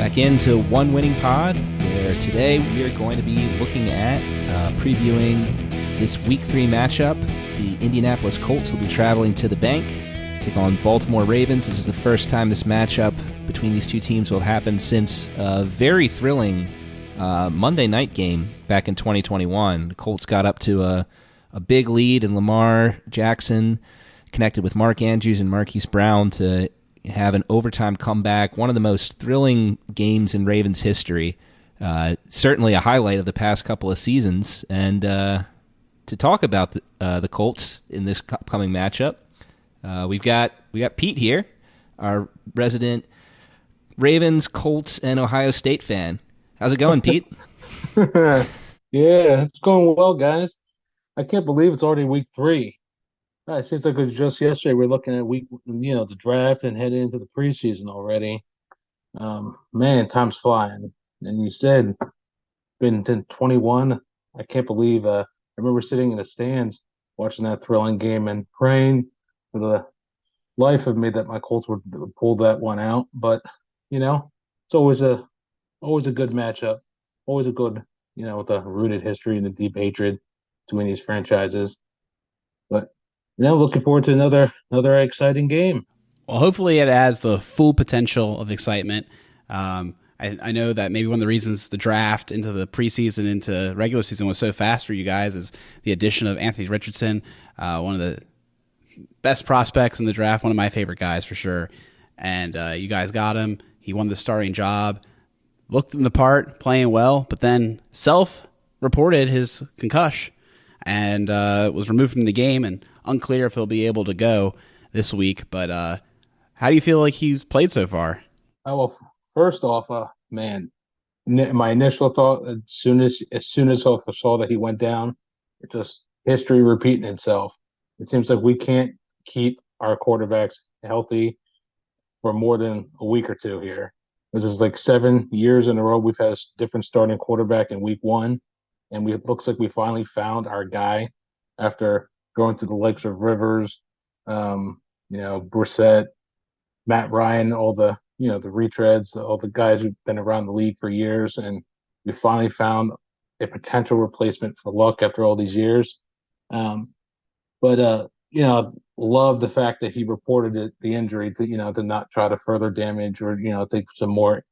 Back into One Winning Pod, where today we are going to be looking at previewing this Week 3 matchup. The Indianapolis Colts will be traveling to the bank, take on Baltimore Ravens. This is the first time this matchup between these two teams will happen since a very thrilling Monday night game back in 2021. The Colts got up to a big lead, and Lamar Jackson connected with Mark Andrews and Marquise Brown to have an overtime comeback, one of the most thrilling games in Ravens history. Certainly a highlight of the past couple of seasons. And to talk about the Colts in this upcoming matchup, we got Pete here, our resident Ravens, Colts, and Ohio State fan. How's it going, Pete? Yeah, it's going well, guys. I can't believe it's already week 3. It seems like it was just yesterday. We're looking at the draft and heading into the preseason already. Man, time's flying. And you said been 21. I can't believe. I remember sitting in the stands watching that thrilling game and praying for the life of me that my Colts would pull that one out. But it's always a good matchup. Always a good, with a rooted history and a deep hatred between these franchises. But looking forward to another exciting game. Well, hopefully it has the full potential of excitement. I know that maybe one of the reasons the draft into the preseason, into regular season was so fast for you guys is the addition of Anthony Richardson, one of the best prospects in the draft, one of my favorite guys for sure. And you guys got him. He won the starting job, looked in the part, playing well, but then self-reported his concussion and was removed from the game, and unclear if he'll be able to go this week. But how do you feel like he's played so far? Oh, well, first off, man, my initial thought as soon as I saw that he went down, it just history repeating itself. It seems like we can't keep our quarterbacks healthy for more than a week or two here. This is like 7 years in a row we've had a different starting quarterback in week 1, and it looks like we finally found our guy after going through the likes of Rivers, Brissett, Matt Ryan, all the the retreads, all the guys who've been around the league for years, and we finally found a potential replacement for Luck after all these years. But love the fact that he reported the injury to not try to further damage or take some more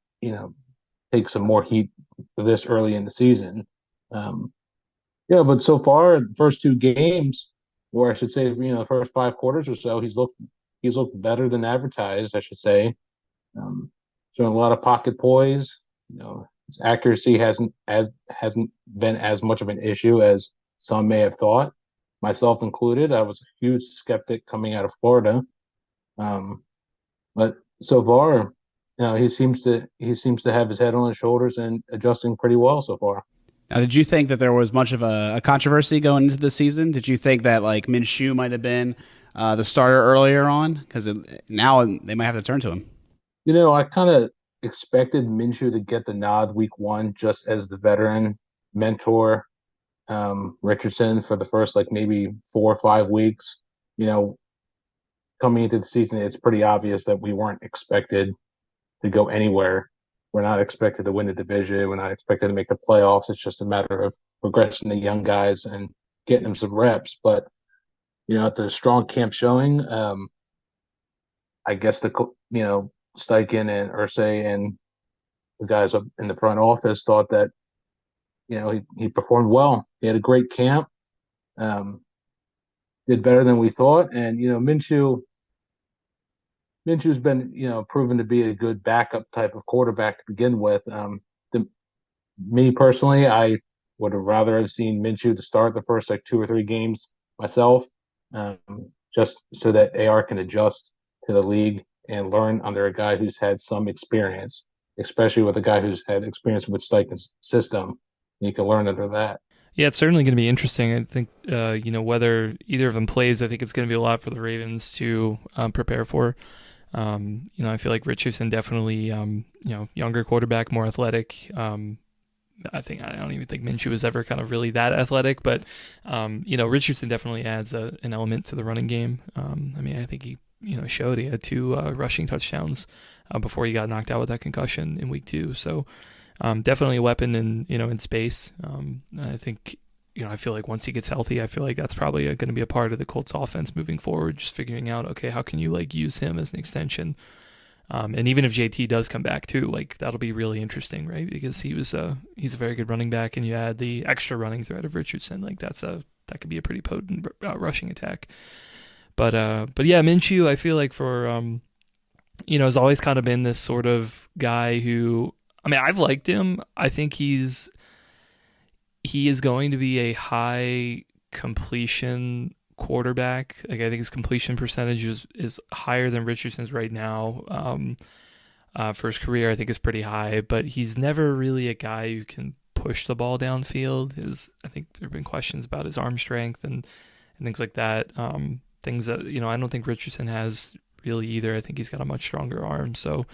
heat this early in the season. But so far the first 2 games, or I should say, the first 5 quarters or so, he's looked better than advertised, I should say. Showing a lot of pocket poise. His accuracy hasn't been as much of an issue as some may have thought, myself included. I was a huge skeptic coming out of Florida, but so far, he seems to have his head on his shoulders and adjusting pretty well so far. Now, did you think that there was much of a controversy going into the season? Did you think that like Minshew might have been the starter earlier on? Because now they might have to turn to him. I kind of expected Minshew to get the nod week 1 just as the veteran mentor Richardson for the first maybe 4 or 5 weeks. Coming into the season, it's pretty obvious that we weren't expected to go anywhere. We're not expected to win the division. We're not expected to make the playoffs. It's just a matter of progressing the young guys and getting them some reps. But, at the strong camp showing, I guess Steichen and Irsay and the guys up in the front office thought that, he performed well. He had a great camp, did better than we thought. And, Minshew's been, proven to be a good backup type of quarterback to begin with. Me personally, I would have rather have seen Minshew to start the first 2 or 3 games myself, just so that AR can adjust to the league and learn under a guy who's had some experience, especially with a guy who's had experience with Steichen's system. You can learn under that. Yeah, it's certainly going to be interesting. I think, whether either of them plays, I think it's going to be a lot for the Ravens to prepare for. I feel like Richardson definitely, younger quarterback, more athletic. I don't even think Minshew was ever kind of really that athletic, but Richardson definitely adds an element to the running game. I think showed. He had 2 rushing touchdowns before he got knocked out with that concussion in week 2. So definitely a weapon in space. I think I feel like once he gets healthy, I feel like that's probably going to be a part of the Colts offense moving forward. Just figuring out, okay, how can you use him as an extension? And even if JT does come back too, that'll be really interesting, right? Because he's a very good running back, and you add the extra running threat of Richardson, that could be a pretty potent rushing attack. But yeah, Minshew, I feel like for has always kind of been this sort of guy who, I've liked him. I think he is going to be a high completion quarterback. I think his completion percentage is higher than Richardson's right now. For his career, I think is pretty high, but he's never really a guy who can push the ball downfield. I think there have been questions about his arm strength and things like that. Things that I don't think Richardson has really either. I think he's got a much stronger arm. So,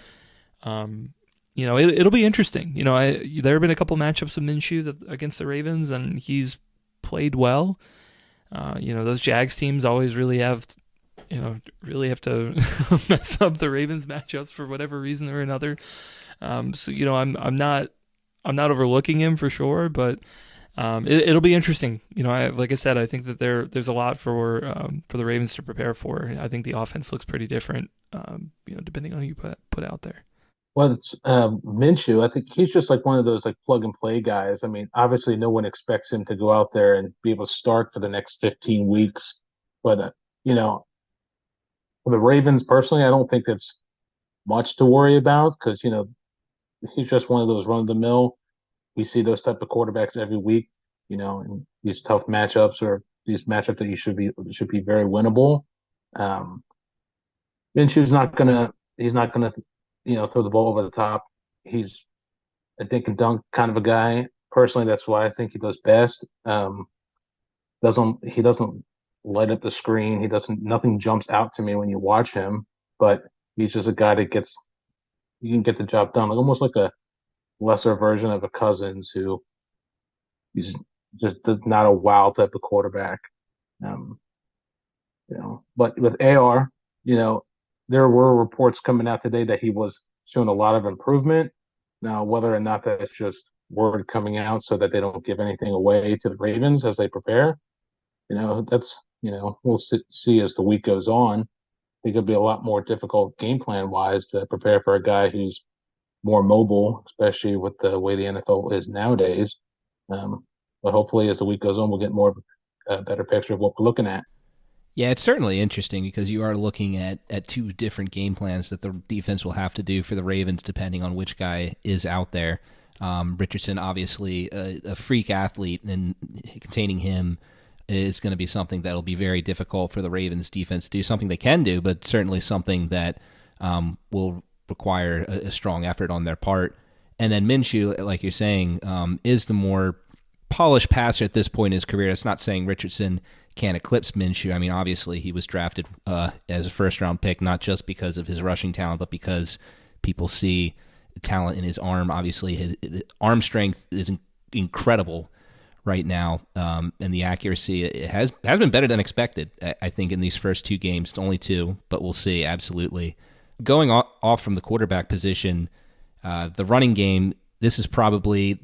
it'll be interesting. There have been a couple matchups with Minshew against the Ravens, and he's played well. Those Jags teams always really have to mess up the Ravens matchups for whatever reason or another. So I'm not overlooking him for sure, but it'll be interesting. Like I said, I think that there's a lot for the Ravens to prepare for. I think the offense looks pretty different, depending on who you put out there. Well, it's Minshew. I think he's just one of those plug and play guys. Obviously, no one expects him to go out there and be able to start for the next 15 weeks. But for the Ravens personally, I don't think that's much to worry about because he's just one of those run of the mill. We see those type of quarterbacks every week. In these tough matchups or these matchups that should be very winnable. Minshew's not gonna. He's not gonna. Throw the ball over the top. He's a dink and dunk kind of a guy. Personally, that's why I think he does best. He doesn't light up the screen. Nothing jumps out to me when you watch him, but he's just a guy that you can get the job done. Almost like a lesser version of a Cousins who he's just not a wow type of quarterback. But with AR, there were reports coming out today that he was showing a lot of improvement. Now, whether or not that's just word coming out so that they don't give anything away to the Ravens as they prepare, we'll see as the week goes on. I think it'll be a lot more difficult game plan wise to prepare for a guy who's more mobile, especially with the way the NFL is nowadays. But hopefully as the week goes on, we'll get more of a better picture of what we're looking at. Yeah, it's certainly interesting because you are looking at 2 different game plans that the defense will have to do for the Ravens depending on which guy is out there. Richardson, obviously a freak athlete, and containing him is going to be something that will be very difficult for the Ravens defense to do, something they can do, but certainly something that will require a strong effort on their part. And then Minshew, like you're saying, is the more polished passer at this point in his career. It's not saying Richardson can't eclipse Minshew. Obviously he was drafted as a first-round pick, not just because of his rushing talent, but because people see the talent in his arm. Obviously his arm strength is incredible right now, and the accuracy it has been better than expected, I think, in these first 2 games. It's only 2, but we'll see, absolutely. Going off from the quarterback position, the running game, this is probably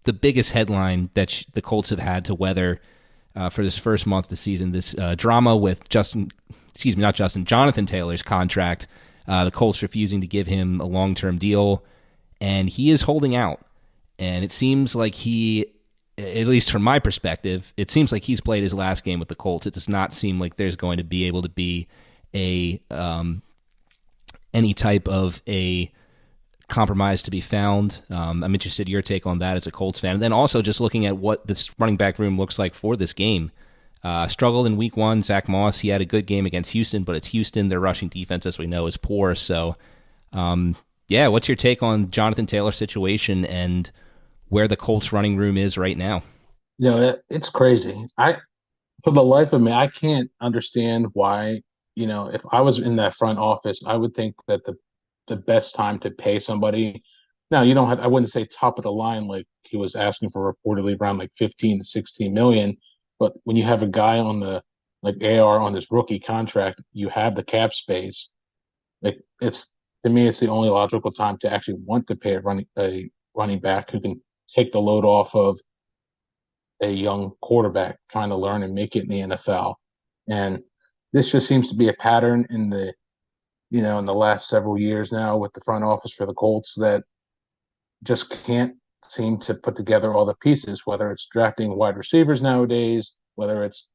the biggest headline that the Colts have had to weather for this first month of the season. This drama with Jonathan Taylor's contract, the Colts refusing to give him a long-term deal, and he is holding out. And it seems like he, at least from my perspective, it seems like he's played his last game with the Colts. It does not seem like there's going to be able to be any type of a compromise to be found. I'm interested in your take on that as a Colts fan. And then also just looking at what this running back room looks like for this game. Struggled in week 1. Zach Moss, he had a good game against Houston, but it's Houston. Their rushing defense, as we know, is poor. So, what's your take on Jonathan Taylor's situation and where the Colts running room is right now? It's crazy. For the life of me, I can't understand why, if I was in that front office, I would think that the best time to pay somebody. Now, I wouldn't say top of the line like he was asking for reportedly around 15 to 16 million, but when you have a guy on the like AR on this rookie contract, you have the cap space. Like it's to me, it's the only logical time to actually want to pay a running back who can take the load off of a young quarterback trying to learn and make it in the NFL. And this just seems to be a pattern in the last several years now with the front office for the Colts that just can't seem to put together all the pieces, whether it's drafting wide receivers nowadays, whether it's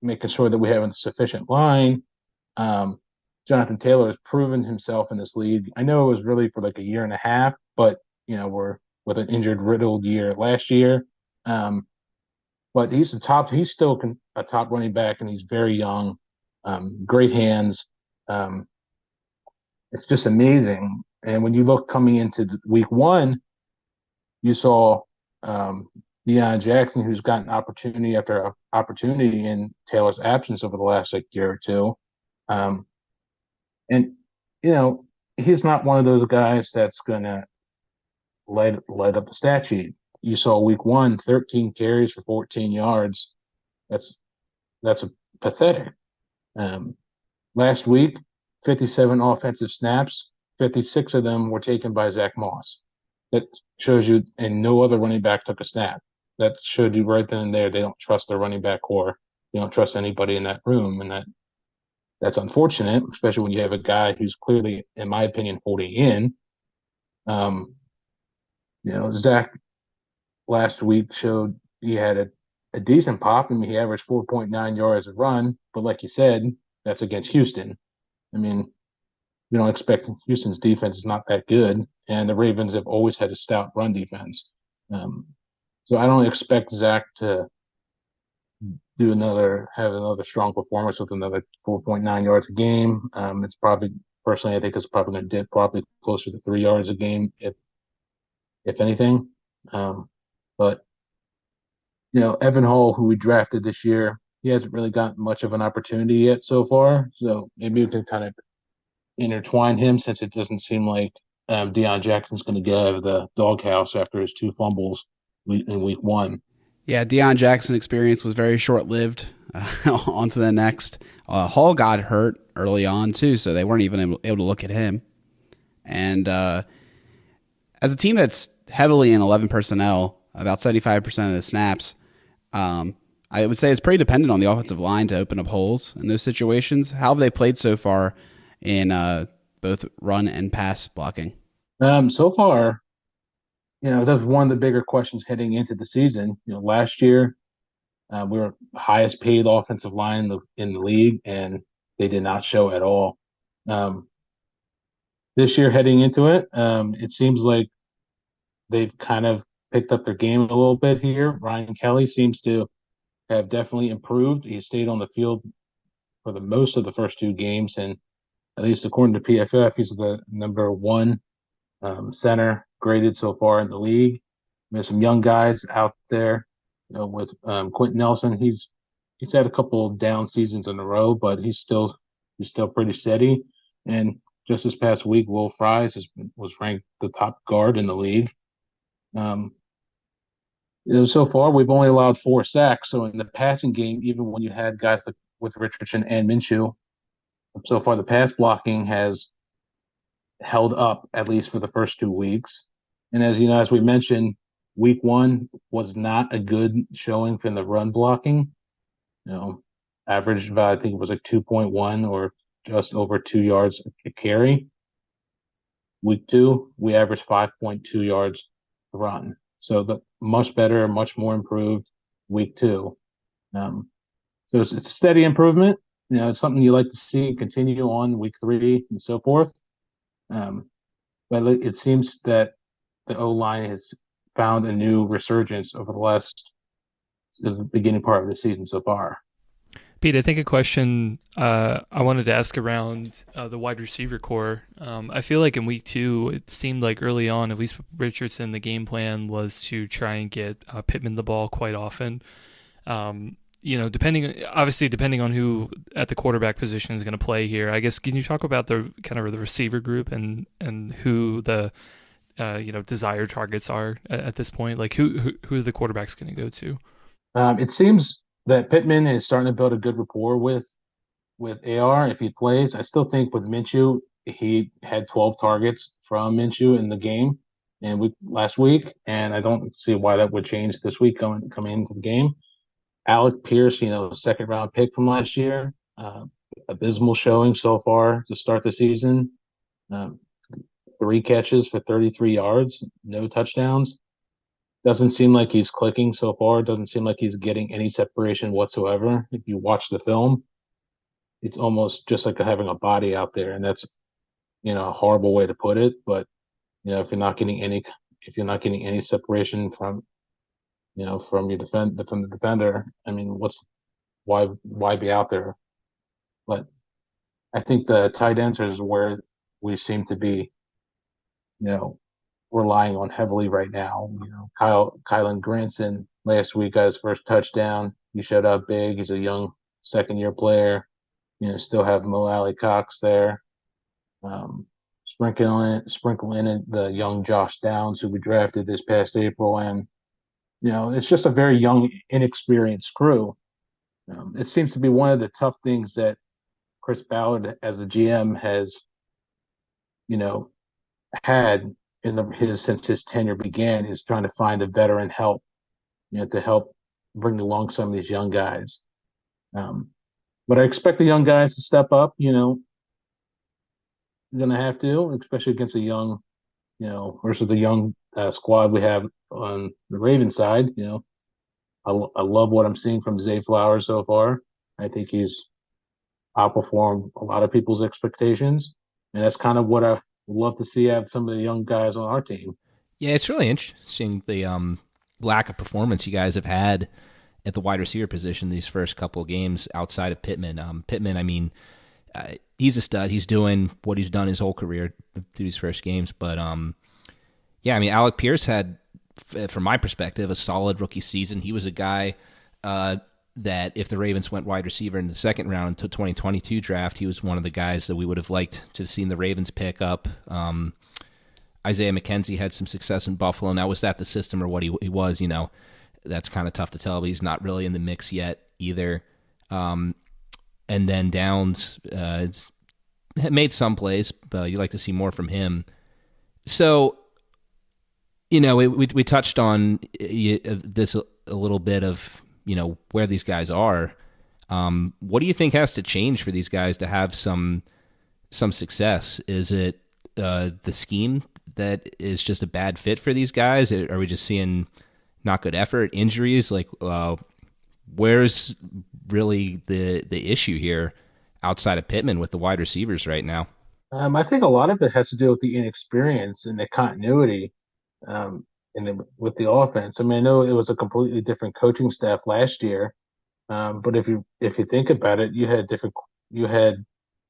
making sure that we have a sufficient line. Um, Jonathan Taylor has proven himself in this league. I know it was really for like a year and a half, but we're with an injured, riddled year last year. But he's still a top running back, and he's very young, great hands. Um, it's just amazing. And when you look coming into week one, you saw um, Deion Jackson, who's gotten opportunity after opportunity in Taylor's absence over the last like year or two. Um, and he's not one of those guys that's gonna light up the stat sheet. You saw week one, 13 carries for 14 yards. That's that's a pathetic. Um, Last week, 57 offensive snaps, 56 of them were taken by Zach Moss. That shows you, and no other running back took a snap. That showed you right then and there they don't trust their running back core. They don't trust anybody in that room, and that's unfortunate, especially when you have a guy who's clearly, in my opinion, holding in. Um, Zach last week showed he had a decent pop. I mean, he averaged 4.9 yards a run, but like you said, that's against Houston. I mean, we don't expect Houston's defense is not that good, and the Ravens have always had a stout run defense. Um, so I don't expect Zach to have another strong performance with another 4.9 yards a game. It's probably personally, I think it's probably going to dip probably closer to 3 yards a game if anything. But Evan Hall, who we drafted this year, he hasn't really gotten much of an opportunity yet so far. So maybe we can kind of intertwine him since it doesn't seem like Deion Jackson's going to get out of the doghouse after his two fumbles in week one. Yeah, Deion Jackson experience was very short-lived. On to the next. Hall got hurt early on, too, so they weren't even able to look at him. And as a team that's heavily in 11 personnel, about 75% of the snaps, I would say it's pretty dependent on the offensive line to open up holes in those situations. How have they played so far in both run and pass blocking? So far, that's one of the bigger questions heading into the season. Last year, we were highest paid offensive line in the league, and they did not show at all. This year, heading into it, it seems like they've kind of picked up their game a little bit here. Ryan Kelly seems to have definitely improved. He stayed on the field for the most of the first two games, and at least according to PFF, he's the number one center graded so far in the league. There's some young guys out there, with Quentin Nelson. He's had a couple of down seasons in a row, but he's still pretty steady. And just this past week, Will Fries was ranked the top guard in the league. So far we've only allowed 4 sacks. So in the passing game, even when you had guys like with Richardson and Minshew, so far the pass blocking has held up at least for the first 2 weeks. And as we mentioned, week one was not a good showing from the run blocking. Averaged about, I think it was like 2.1 or just over 2 yards a carry. Week two, we averaged 5.2 yards a run. So much better, much more improved week two. So it's a steady improvement. It's something you like to see continue on week three and so forth. But it seems that the O-line has found a new resurgence over the beginning part of the season so far. Pete, I think a question I wanted to ask around the wide receiver core. I feel like in week two, it seemed like early on, at least with Richardson, the game plan was to try and get Pittman the ball quite often. Depending on who at the quarterback position is going to play here. I guess, can you talk about the kind of the receiver group and who the desired targets are at this point? Like who the quarterback's going to go to? It seems that Pittman is starting to build a good rapport with AR if he plays. I still think with Minshew, he had 12 targets from Minshew in the game and last week, and I don't see why that would change this week coming into the game. Alec Pierce, second round pick from last year, abysmal showing so far to start the season. Um, 3 catches for 33 yards, no touchdowns. Doesn't seem like he's clicking so far. Doesn't seem like he's getting any separation whatsoever. If you watch the film, it's almost just like having a body out there, and that's a horrible way to put it. But if you're not getting any separation from from the defender, I mean, why be out there? But I think the tight ends is where we seem to be, you know, relying on heavily right now. Kylan Granson last week got his first touchdown. He showed up big. He's a young second year player. Still have Mo Alley Cox there. Sprinkle in the young Josh Downs, who we drafted this past April, and it's just a very young, inexperienced crew. It seems to be one of the tough things that Chris Ballard, as the GM, has you know had since his tenure began, is trying to find a veteran help, to help bring along some of these young guys. But I expect the young guys to step up. Going to have to, especially against versus the young squad we have on the Ravens side. I love what I'm seeing from Zay Flowers so far. I think he's outperformed a lot of people's expectations, and that's kind of what I would love to see out of some of the young guys on our team. Yeah, it's really interesting the lack of performance you guys have had at the wide receiver position these first couple of games outside of Pittman. Pittman, I mean, he's a stud. He's doing what he's done his whole career through these first games. But, yeah, I mean, Alec Pierce had, from my perspective, a solid rookie season. He was a guy that if the Ravens went wide receiver in the second round until 2022 draft, he was one of the guys that we would have liked to have seen the Ravens pick up. Isaiah McKenzie had some success in Buffalo. Now, was that the system or what he was? That's kind of tough to tell, but he's not really in the mix yet either. And then Downs made some plays, but you'd like to see more from him. So, we touched on this a little bit of, where these guys are. What do you think has to change for these guys to have some success? Is it the scheme that is just a bad fit for these guys? Are we just seeing not good effort, injuries? Like, where's really the issue here outside of Pittman with the wide receivers right now? I think a lot of it has to do with the inexperience and the continuity with the offense. I mean, I know it was a completely different coaching staff last year, but if you think about it, you had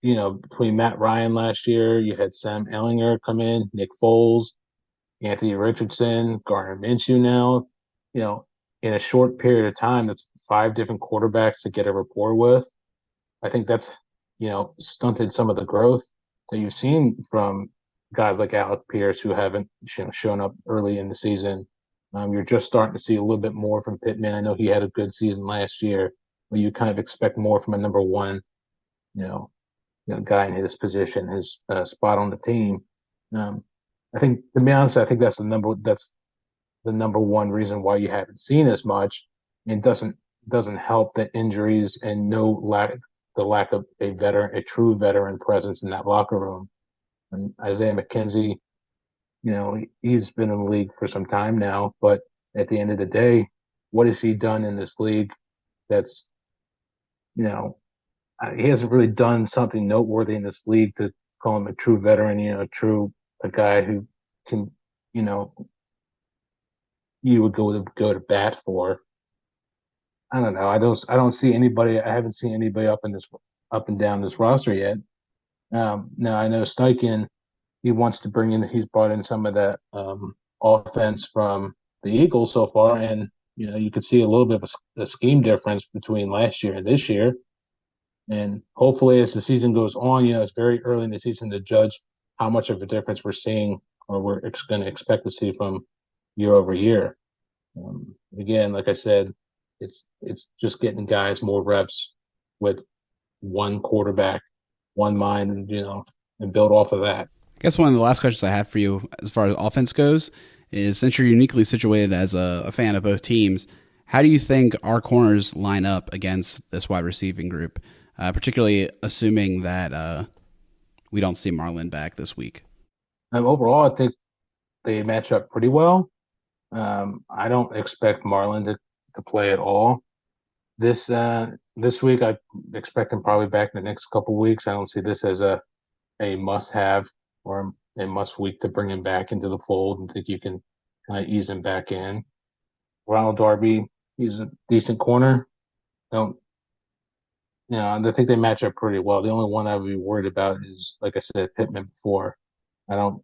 between Matt Ryan last year, you had Sam Ehlinger come in, Nick Foles, Anthony Richardson, Gardner Minshew now. In a short period of time, that's 5 different quarterbacks to get a rapport with. I think that's, stunted some of the growth that you've seen from guys like Alec Pierce, who haven't shown up early in the season. You're just starting to see a little bit more from Pittman. I know he had a good season last year, but you kind of expect more from a number one, guy in his position, his spot on the team. I think, to be honest, I think that's the number one reason why you haven't seen as much. It doesn't help the injuries and the lack of a true veteran presence in that locker room. And Isaiah McKenzie, he's been in the league for some time now, but at the end of the day, what has he done in this league that's, he hasn't really done something noteworthy in this league to call him a true veteran, a guy who can, you would go to bat for. I don't know. I don't see anybody. I haven't seen anybody up and down this roster yet. Now I know Steichen, he wants to he's brought in some of that offense from the Eagles so far, and you could see a little bit of a scheme difference between last year and this year. And hopefully, as the season goes on, it's very early in the season to judge how much of a difference we're seeing or we're going to expect to see from year over year. Again, like I said, It's just getting guys more reps with one quarterback, one mind, and build off of that. I guess one of the last questions I have for you as far as offense goes is, since you're uniquely situated as a fan of both teams, how do you think our corners line up against this wide receiving group, particularly assuming that we don't see Marlon back this week? Overall, I think they match up pretty well. I don't expect Marlon to play at all this week. I expect him probably back in the next couple weeks. I don't see this as a must-have or a must-week to bring him back into the fold, and think you can kind of ease him back in. Ronald Darby, he's a decent corner. Don't I think they match up pretty well. The only one I would be worried about is, like I said, Pittman before. I don't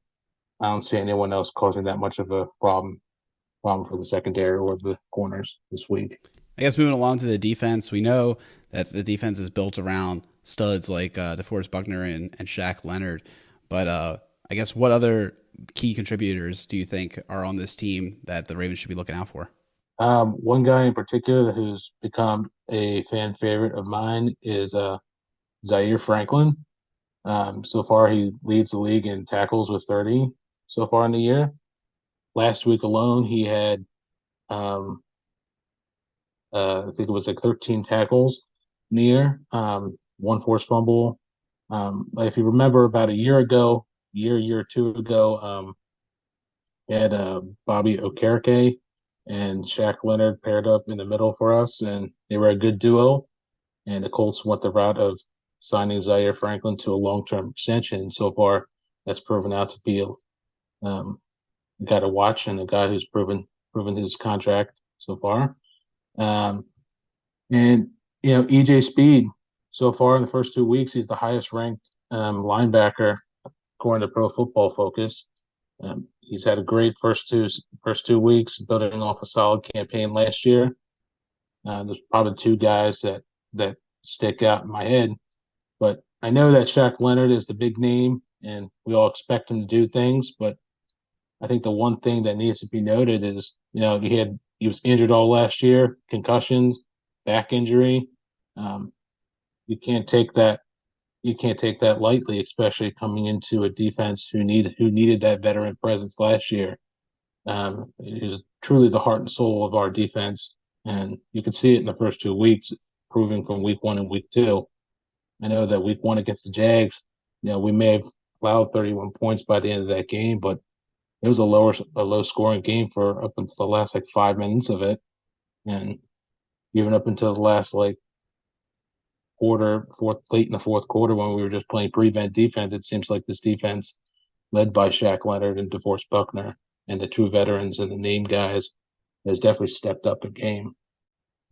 I don't see anyone else causing that much of a problem for the secondary or the corners this week. I guess moving along to the defense, we know that the defense is built around studs like DeForest Buckner and Shaq Leonard. But I guess what other key contributors do you think are on this team that the Ravens should be looking out for? One guy in particular who's become a fan favorite of mine is Zaire Franklin. So far, he leads the league in tackles with 30 so far in the year. Last week alone, he had, I think it was like 13 tackles in the year, one forced fumble. If you remember about a year or two ago, he had Bobby Okereke and Shaq Leonard paired up in the middle for us, and they were a good duo. And the Colts went the route of signing Zaire Franklin to a long-term extension. So far, that's proven out to be a guy to watch and a guy who's proven his contract so far. And EJ Speed, so far in the first 2 weeks, he's the highest ranked linebacker according to Pro Football Focus. He's had a great first two weeks, building off a solid campaign last year. There's probably two guys that stick out in my head, but I know that Shaq Leonard is the big name, and we all expect him to do things. But I think the one thing that needs to be noted is, he was injured all last year, concussions, back injury. You can't take that lightly, especially coming into a defense who needed that veteran presence last year. He was truly the heart and soul of our defense, and you could see it in the first 2 weeks, proving from week 1 and week 2. I know that week 1 against the Jags, we may have allowed 31 points by the end of that game, but it was a low scoring game for up until the last 5 minutes of it, and even up until the last late in the fourth quarter when we were just playing prevent defense. It seems like this defense, led by Shaq Leonard and DeForest Buckner and the true veterans and the name guys, has definitely stepped up a game.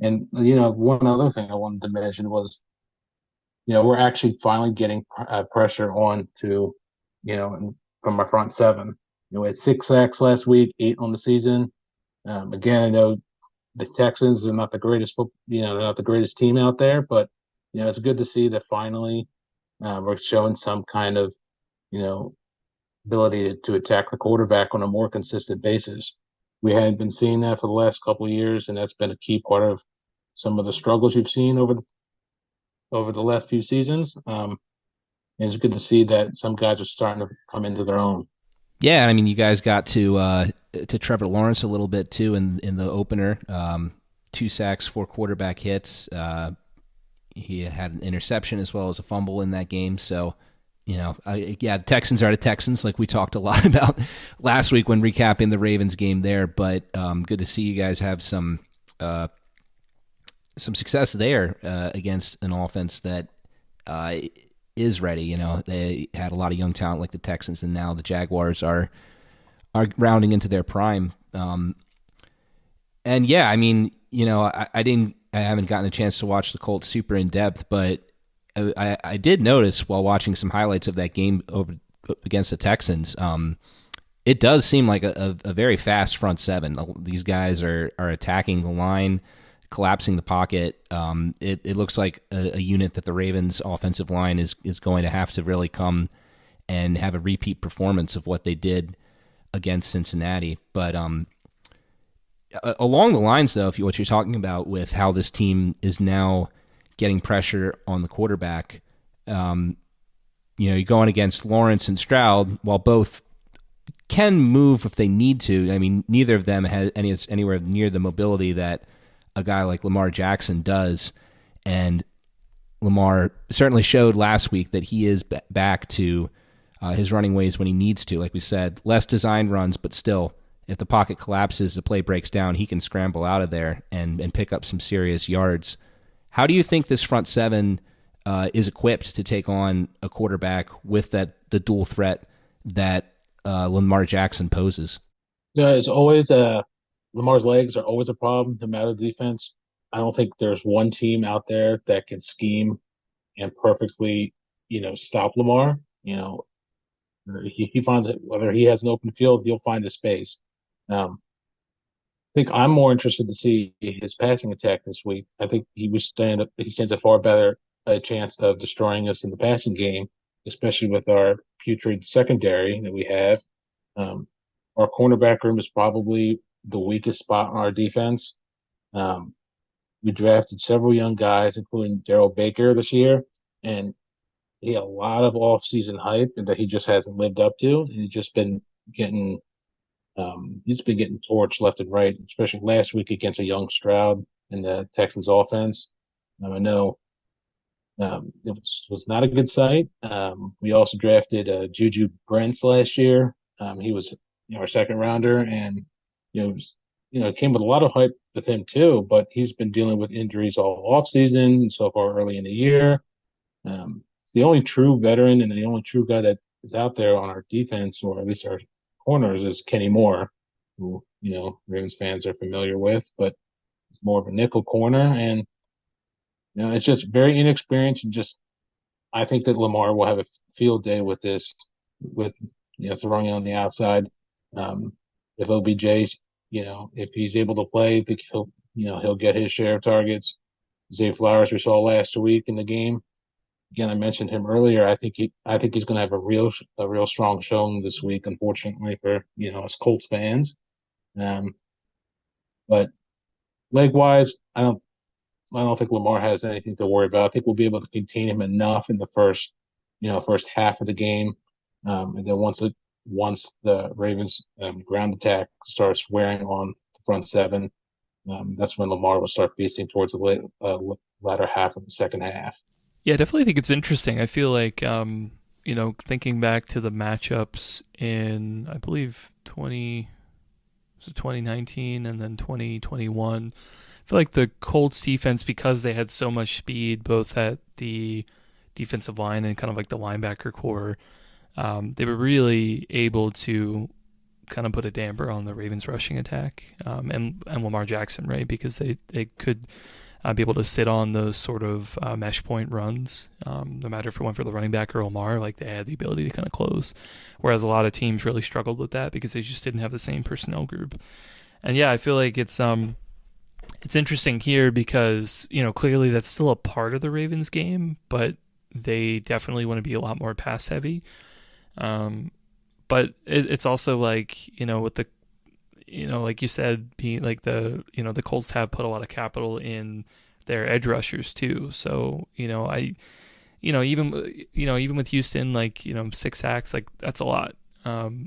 And one other thing I wanted to mention was, we're actually finally getting pressure on to, from our front seven. We had 6 sacks last week, 8 on the season. Again, I know the Texans are not the greatest, they're not the greatest team out there, but it's good to see that finally we're showing some kind of, ability to attack the quarterback on a more consistent basis. We hadn't been seeing that for the last couple of years, and that's been a key part of some of the struggles you've seen over the last few seasons. And it's good to see that some guys are starting to come into their own. Yeah, I mean, you guys got to Trevor Lawrence a little bit too in the opener. 2 sacks, 4 quarterback hits. He had an interception as well as a fumble in that game. So, the Texans are the Texans, like we talked a lot about last week when recapping the Ravens game there. But good to see you guys have some success there against an offense that is ready. They had a lot of young talent like the Texans, and now the Jaguars are rounding into their prime. And yeah, I mean, I haven't gotten a chance to watch the Colts super in depth, but I did notice while watching some highlights of that game over against the Texans, it does seem like a very fast front seven. These guys are attacking the line, collapsing the pocket. It looks like a unit that the Ravens offensive line is going to have to really come and have a repeat performance of what they did against Cincinnati. But Along the lines, though, if what you're talking about with how this team is now getting pressure on the quarterback, you're going against Lawrence and Stroud, while both can move if they need to. I mean, neither of them has anywhere near the mobility that a guy like Lamar Jackson does. And Lamar certainly showed last week that he is back to his running ways when he needs to. Like we said, less designed runs, but still, if the pocket collapses, the play breaks down, he can scramble out of there and pick up some serious yards. How do you think this front seven is equipped to take on a quarterback with the dual threat that Lamar Jackson poses? Yeah, it's always Lamar's legs are always a problem, no matter the defense. I don't think there's one team out there that can scheme and perfectly, stop Lamar. He finds it, whether he has an open field, he'll find the space. I think I'm more interested to see his passing attack this week. I think he stands a far better chance of destroying us in the passing game, especially with our putrid secondary that we have. Our cornerback room is probably the weakest spot on our defense. We drafted several young guys, including Daryl Baker this year, and he had a lot of off-season hype that he just hasn't lived up to. And getting he's been getting torched left and right, especially last week against a young Stroud in the Texans offense. I know it was not a good sight. We also drafted Juju Brents last year. He was our second rounder, and it came with a lot of hype with him too. But he's been dealing with injuries all off season and so far early in the year. The only true veteran and the only true guy that is out there on our defense, or at least our corners, is Kenny Moore, who Ravens fans are familiar with, but he's more of a nickel corner, and it's just very inexperienced. And just I think that Lamar will have a field day with this, with throwing it on the outside. If OBJ's, if he's able to play, I think he'll get his share of targets. Zay Flowers we saw last week in the game. Again, I mentioned him earlier. I think he's going to have a real strong showing this week. Unfortunately for us Colts fans, but leg wise, I don't think Lamar has anything to worry about. I think we'll be able to contain him enough in the first half of the game, and then once the Ravens ground attack starts wearing on the front seven, that's when Lamar will start feasting towards the latter half of the second half. Yeah, I definitely think it's interesting. I feel like, thinking back to the matchups in, I believe, 2019 and then 2021, I feel like the Colts defense, because they had so much speed, both at the defensive line and kind of like the linebacker core, they were really able to kind of put a damper on the Ravens rushing attack, and Lamar Jackson, right? Because they could be able to sit on those sort of mesh point runs, no matter if it went for the running back or Lamar, like they had the ability to kind of close. Whereas a lot of teams really struggled with that because they just didn't have the same personnel group. And yeah, I feel like it's interesting here because, clearly that's still a part of the Ravens game, but they definitely want to be a lot more pass heavy. But it's also like, with the, like you said, being like the Colts have put a lot of capital in their edge rushers too. So, even with Houston, like, 6 sacks, like that's a lot.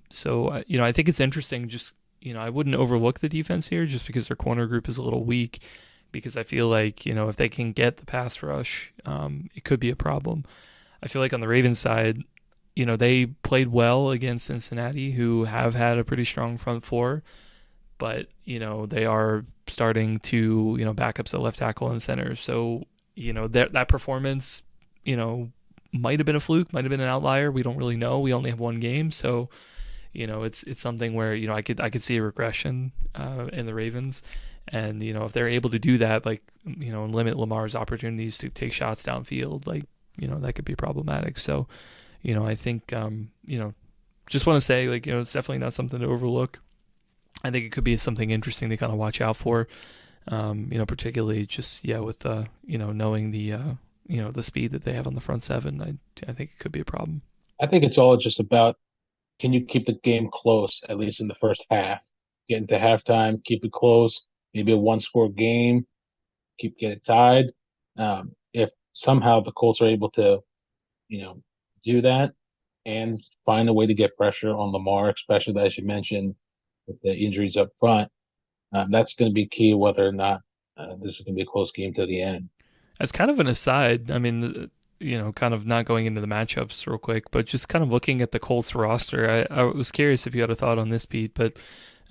So, I think it's interesting. Just, I wouldn't overlook the defense here just because their corner group is a little weak, because I feel like, if they can get the pass rush, it could be a problem. I feel like on the Ravens side, they played well against Cincinnati, who have had a pretty strong front four. But, they are starting to, backups at left tackle and center. So, that performance, might have been a fluke, might have been an outlier. We don't really know. We only have one game. So, it's something where, I could see a regression in the Ravens. And, if they're able to do that, like, and limit Lamar's opportunities to take shots downfield, like, that could be problematic. So, I think, just want to say, like, it's definitely not something to overlook. I think it could be something interesting to kind of watch out for, particularly just, with, knowing the speed that they have on the front seven. I think it could be a problem. I think it's all just about, can you keep the game close, at least in the first half? get into halftime, keep it close, maybe a one-score game, get it tied. If somehow the Colts are able to, do that and find a way to get pressure on Lamar, especially as you mentioned with the injuries up front, that's going to be key whether or not this is going to be a close game to the end. As kind of an aside, I mean, kind of not going into the matchups real quick, but just kind of looking at the Colts roster, I was curious if you had a thought on this, Pete, but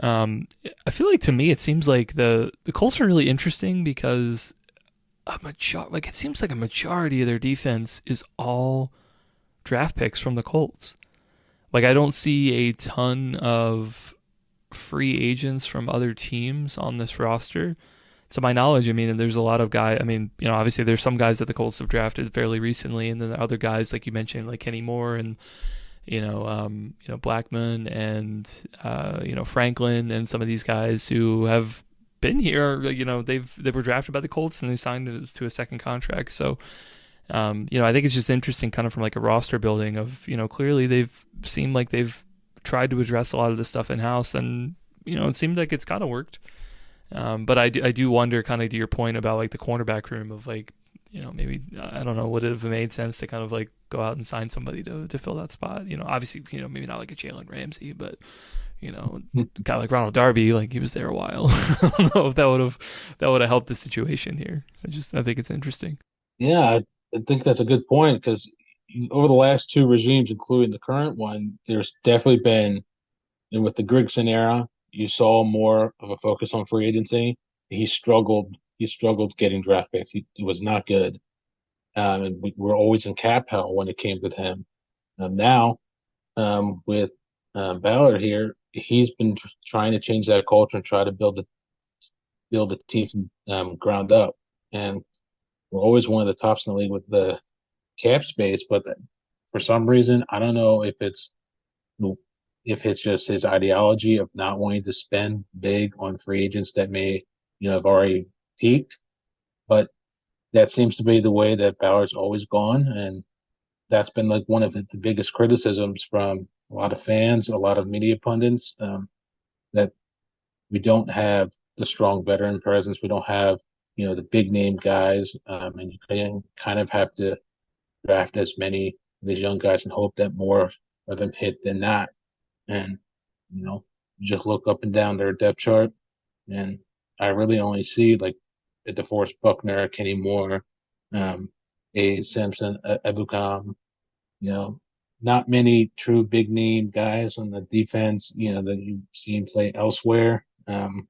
I feel like to me it seems like the Colts are really interesting because it seems like a majority of their defense is all draft picks from the Colts. Like I don't see a ton of free agents from other teams on this roster. To my knowledge, I mean, there's a lot of guys. I mean, obviously there's some guys that the Colts have drafted fairly recently, and then the other guys like you mentioned, like Kenny Moore and Blackman and Franklin and some of these guys who have been here. They were drafted by the Colts and they signed to a second contract. So, I think it's just interesting, kind of from like a roster building of clearly they've seemed like they've tried to address a lot of this stuff in house, and it seemed like it's kind of worked. But I do wonder, kind of to your point about like the cornerback room of like, maybe, I don't know, would it have made sense to kind of like go out and sign somebody to fill that spot? Obviously, maybe not like a Jalen Ramsey, but, kind of like Ronald Darby, like he was there a while. I don't know if that would have helped the situation here. I think it's interesting. Yeah, I think that's a good point because over the last two regimes, including the current one, there's definitely been, and with the Grigson era, you saw more of a focus on free agency. He struggled getting draft picks. He was not good. And we were always in cap hell when it came to him. Now, with Ballard here, he's been trying to change that culture and try to build the team from ground up. And we're always one of the tops in the league with the cap space, but for some reason, I don't know if it's just his ideology of not wanting to spend big on free agents that may, have already peaked, but that seems to be the way that Ballard's always gone. And that's been like one of the biggest criticisms from a lot of fans, a lot of media pundits, that we don't have the strong veteran presence. We don't have, the big name guys. And you kind of have to draft as many of these young guys and hope that more of them hit than not. And, you just look up and down their depth chart, and I really only see like a DeForest Buckner, Kenny Moore, a Simpson, Ebukam, not many true big name guys on the defense, that you've seen play elsewhere. And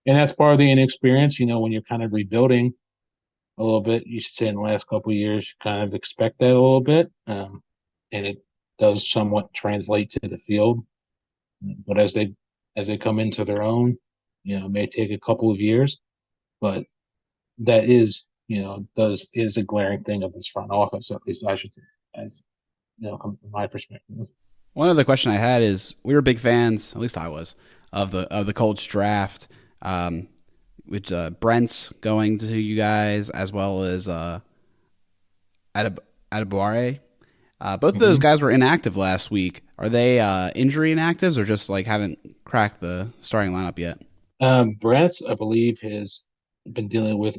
that's part of the inexperience, when you're kind of rebuilding a little bit, you should say in the last couple of years, you kind of expect that a little bit. And it does somewhat translate to the field, but as they come into their own, it may take a couple of years, but that is, is a glaring thing of this front office, at least I should say, as from my perspective. One other question I had is, we were big fans, at least I was, of the Colts draft, with Brent's going to you guys as well as Adebawore. Both of those guys were inactive last week. Are they injury inactives or just like haven't cracked the starting lineup yet? Brent, I believe, has been dealing with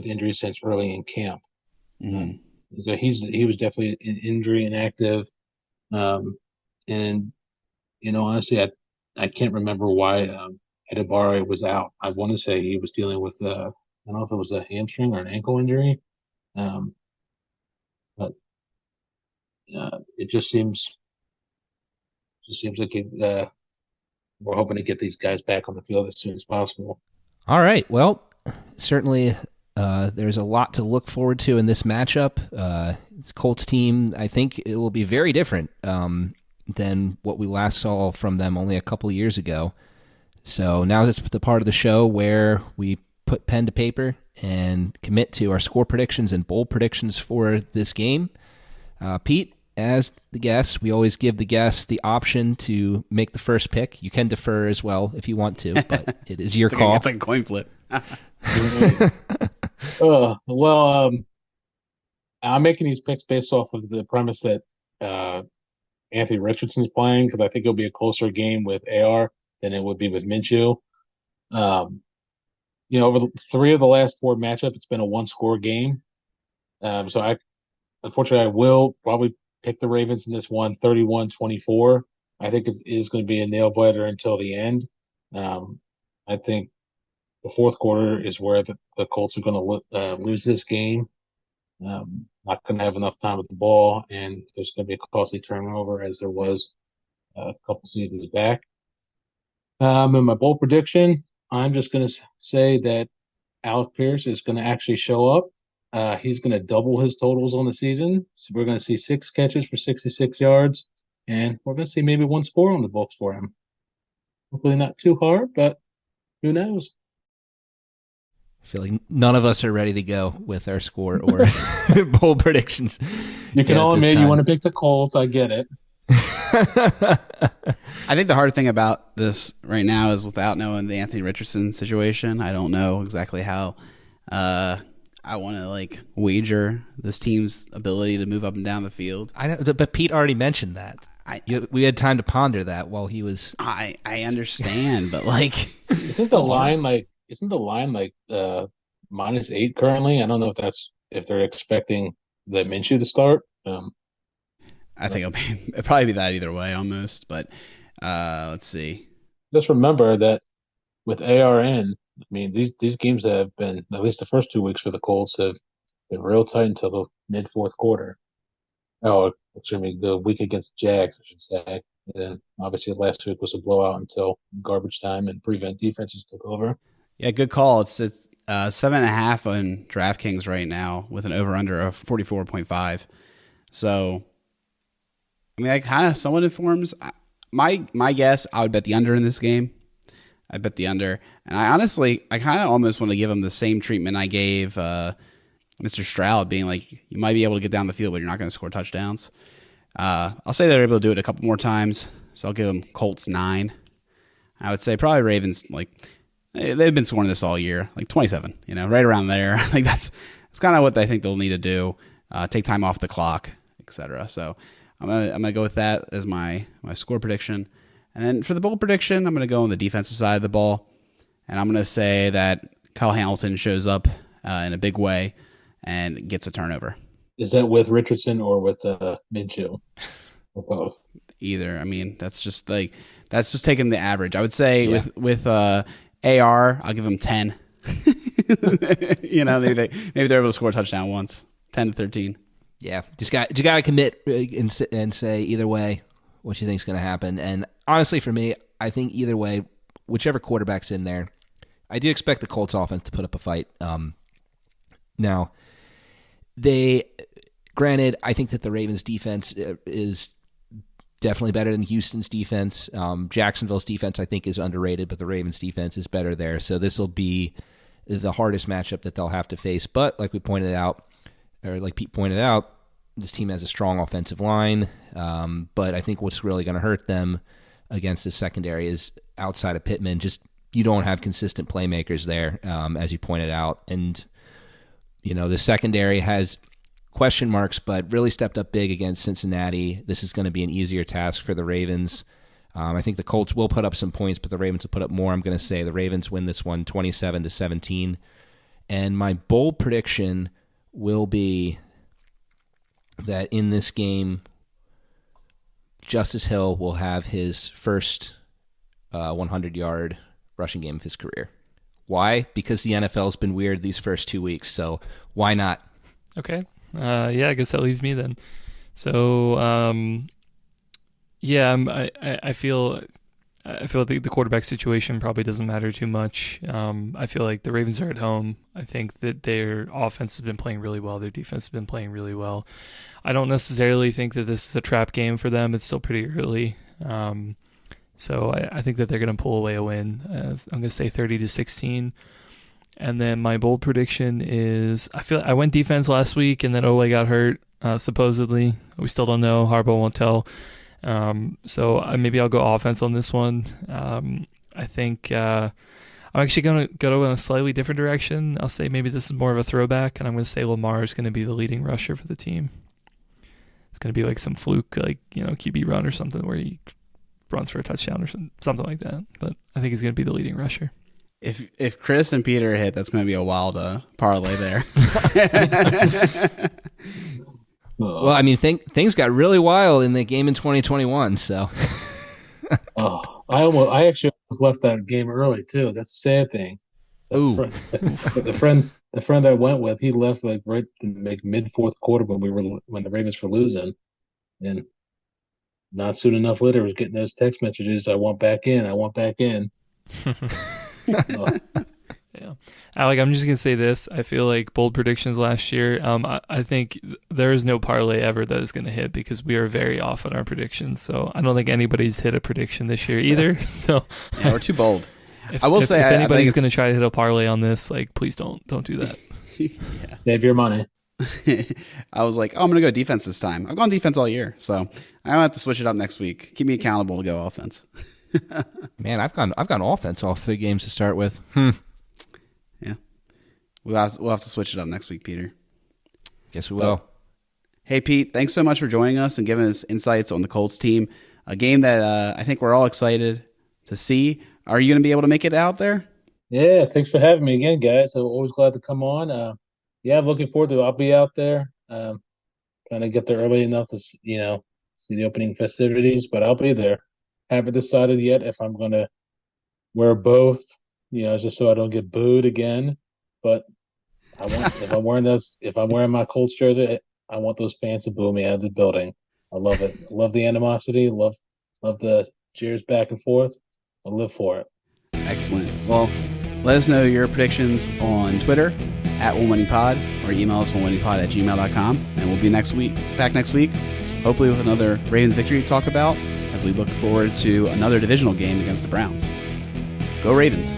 injuries since early in camp. Mm-hmm. So he was definitely an injury inactive. And honestly, I can't remember why Adebawore was out. I want to say he was dealing with I don't know if it was a hamstring or an ankle injury. But it just seems like we're hoping to get these guys back on the field as soon as possible. All right. Well, certainly there's a lot to look forward to in this matchup. Colts team, I think it will be very different than what we last saw from them only a couple of years ago. So now it's the part of the show where we put pen to paper and commit to our score predictions and bold predictions for this game. Pete, as the guest, we always give the guest the option to make the first pick. You can defer as well if you want to, but it is your call. It's like a coin flip. Well, I'm making these picks based off of the premise that Anthony Richardson's playing because I think it'll be a closer game with AR than it would be with Minshew. Um, over the 3 of the last 4 matchups, it's been a one-score game. So unfortunately, I will probably pick the Ravens in this one, 31-24. I think it is going to be a nail-biter until the end. I think the fourth quarter is where the Colts are going to lose this game. Not going to have enough time with the ball, and there's going to be a costly turnover as there was a couple seasons back. In my bold prediction, I'm just going to say that Alec Pierce is going to actually show up. He's going to double his totals on the season. So we're going to see 6 catches for 66 yards, and we're going to see maybe 1 score on the books for him. Hopefully not too hard, but who knows? I feel like none of us are ready to go with our score or bold predictions. You can all admit you want to pick the Colts. I get it. I think the hard thing about this right now is without knowing the Anthony Richardson situation, I don't know exactly how I want to wager this team's ability to move up and down the field. I know, but Pete already mentioned that. We had time to ponder that while he was. I understand, but isn't the line -8 currently? I don't know if they're expecting the Minshew to start. I think it'll probably be that either way almost, but let's see. Just remember that with ARN, I mean, these games have been, at least the first 2 weeks for the Colts, have been real tight until the mid-fourth quarter. Oh, excuse me, the week against the Jags, I should say. And then obviously last week was a blowout until garbage time and prevent defenses took over. Yeah, good call. It's 7.5 on DraftKings right now with an over/under of 44.5. So, I mean, that kind of somewhat informs my guess. I would bet the under in this game. I bet the under, and I kind of almost want to give him the same treatment I gave Mr. Stroud, being like, you might be able to get down the field, but you're not going to score touchdowns. I'll say they're able to do it a couple more times, so I'll give them Colts 9. I would say probably Ravens, they've been scoring this all year, 27, right around there. That's kind of what I think they'll need to do, take time off the clock, etc. So I'm gonna go with that as my score prediction. And then for the bold prediction, I'm going to go on the defensive side of the ball, and I'm going to say that Kyle Hamilton shows up in a big way and gets a turnover. Is that with Richardson or with Minshew? Or both? Either. I mean, that's just taking the average. I would say with AR, I'll give him 10. Maybe they're able to score a touchdown once, 10-13. Yeah, you got to commit and say either way what you think is going to happen. And honestly, for me, I think either way, whichever quarterback's in there, I do expect the Colts offense to put up a fight. Now, granted, I think that the Ravens defense is definitely better than Houston's defense. Jacksonville's defense, I think, is underrated, but the Ravens defense is better there. So this will be the hardest matchup that they'll have to face. But like Pete pointed out, this team has a strong offensive line. But I think what's really going to hurt them against this secondary is outside of Pittman, just you don't have consistent playmakers there, as you pointed out. And, the secondary has question marks, but really stepped up big against Cincinnati. This is going to be an easier task for the Ravens. I think the Colts will put up some points, but the Ravens will put up more. I'm going to say the Ravens win this one 27-17. And my bold prediction will be that in this game, Justice Hill will have his first 100-yard rushing game of his career. Why? Because the NFL's been weird these first 2 weeks, so why not? Okay. I guess that leaves me then. So, I feel the quarterback situation probably doesn't matter too much. I feel like the Ravens are at home. I think that their offense has been playing really well. Their defense has been playing really well. I don't necessarily think that this is a trap game for them. It's still pretty early. So I think that they're going to pull away a win. I'm going to say 30-16. And then my bold prediction is I went defense last week, and then Ole got hurt, supposedly. We still don't know. Harbaugh won't tell. So maybe I'll go offense on this one. I think I'm actually going to go in a slightly different direction. I'll say maybe this is more of a throwback, and I'm going to say Lamar is going to be the leading rusher for the team. it's going to be like some fluke, like, QB run or something where he runs for a touchdown or something like that. But I think he's going to be the leading rusher. If Chris and Peter hit, that's going to be a wild parlay there. Well, I mean, things got really wild in the game in 2021. So, I actually left that game early too. That's a sad thing. Ooh. The friend I went with, he left like right mid fourth quarter when the Ravens were losing, and not soon enough later was getting those text messages. I want back in. I want back in. Yeah, Alec, I'm just gonna say this. I feel like bold predictions last year. I think there is no parlay ever that is gonna hit because we are very off on our predictions. So I don't think anybody's hit a prediction this year either. So yeah, we're too bold. If, I will say, if anybody's going to try to hit a parlay on this, like, please don't do that. Yeah. Save your money. I was like, I'm going to go defense this time. I've gone defense all year, so I don't have to switch it up next week. Keep me accountable to go offense. Man, I've gone offense all 3 games to start with. Yeah, we'll have to switch it up next week, Peter. Guess we will. Hey, Pete, thanks so much for joining us and giving us insights on the Colts team. A game that I think we're all excited to see. Are you going to be able to make it out there? Yeah, thanks for having me again, guys. I'm always glad to come on. Yeah, I'm looking forward to it. I'll be out there. Trying to get there early enough to, see the opening festivities, but I'll be there. Haven't decided yet if I'm going to wear both, just so I don't get booed again. But if I'm wearing my Colts jersey, I want those fans to boo me out of the building. I love it. I love the animosity. Love the cheers back and forth. I live for it. Excellent. Well, let us know your predictions on Twitter @OneWinningPod or email us onewinningpod@gmail.com, and we'll be back next week, hopefully with another Ravens victory to talk about as we look forward to another divisional game against the Browns. Go Ravens.